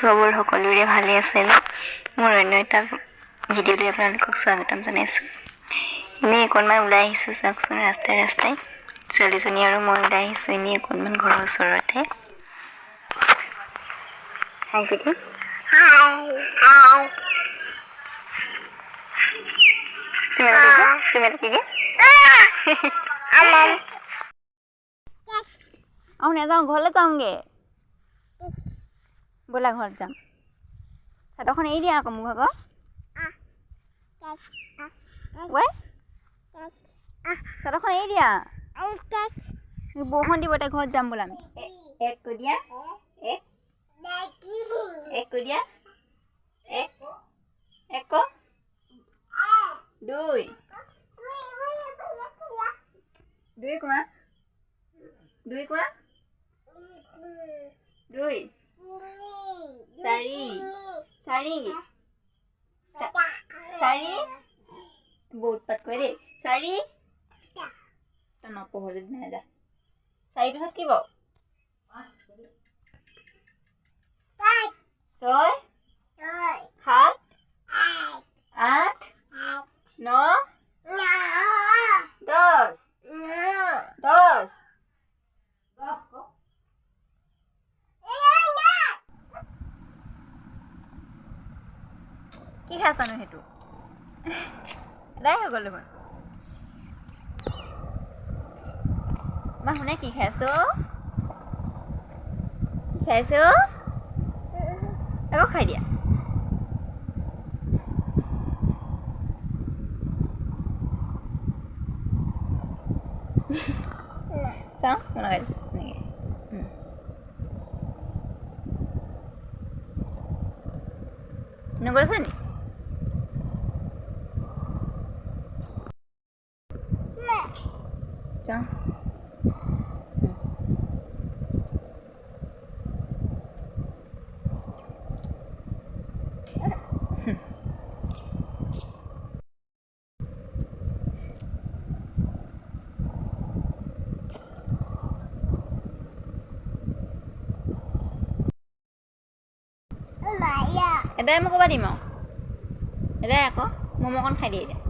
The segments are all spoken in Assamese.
খবৰ সকলোৰে ভালে আছে ন মোৰ অন্য এটা ভিডিঅ'লৈ আপোনালোকক স্বাগতম জনাইছোঁ এনেই অকণমান ওলাই আহিছোঁ চাওকচোন ৰাস্তাই ছোৱালীজনী আৰু মই ওলাই আহিছোঁ এনেই অকণমান ঘৰৰ ওচৰতে হাই কিটি চিমেলা আহো নাযাওঁ ঘৰলৈ যাওঁগৈ ব'লা ঘৰত যাম চাদৰখন এৰি দিয়া আকৌ মোক আকৌ ঐ চাদৰখন এৰি দিয়া বৰষুণ দিব এতিয়া ঘৰত যাম বোলা আমি এক কৈ দিয়া এক কৈ দিয়া এক দুই দুই কোৱা দুই কোৱা দুই চাৰি চাৰি চাৰি বহুত পাত কৰে দেই চাৰি তই নপঢ় যদি নাই যা চাৰি পিছত কি বাৰু ছয় সাত আঠ ন দহ কি খাইছানো সেইটো এদাই হৈ গ'ল দেখোন মা শুনে কি খাইছো আকৌ খাই দিয়া চাওঁ মই লগাই দিছোঁ এনেকৈ নগৈছে নি যাওঁ এদাই মই ক'বা দিম আৰু এদাই আকৌ ম'ম'কণ খাই দিয়ে এতিয়া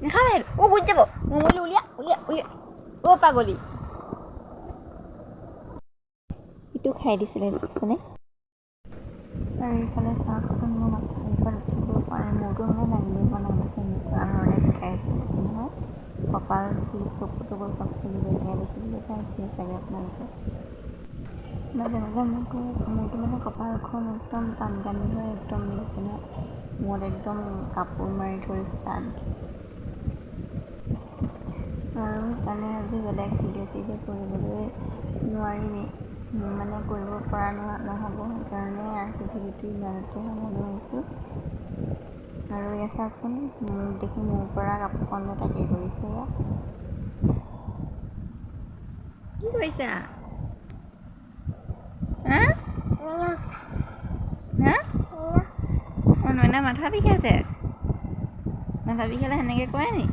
নাখাব সেইটো গুচি যাব ম'ম'লৈ উলিয়া পাগলী ইটো খাই দিছিলে দেখিছেনে আৰু এইফালে চাওকচোন মোৰ মাথা এইফালে উঠিব পাৰে মূৰটো মানে দাঙিব পৰা নাই এনেকুৱা ধৰণে বিষাই আছে নহয় কপাল চকুটো চব ফুলি গৈছে দেখিবলৈ পাইছে চাগে আপোনালোকে মাজে মূৰটো মানে কপালখন একদম টান হৈ একদম নিচিনা মূৰত একদম কাপোৰ মাৰি ধৰিছোঁ টানকৈ আৰু সেইকাৰণে আজি বেলেগ ভিডিঅ' কৰিবলৈ নোৱাৰিমেই মানে কৰিব পৰা নহ'ব সেইকাৰণে আজি ভিডিঅ'টো ইমানতে সামৰিছোঁ আৰু এয়া চাওকচোন মোক দেখি মোৰ পৰা কাপোৰখনে তাকে কৰিছে এয়া কি কৰিছা নৈনা মাথা বিষাইছে মাথা বিষালে সেনেকৈ কৰে নি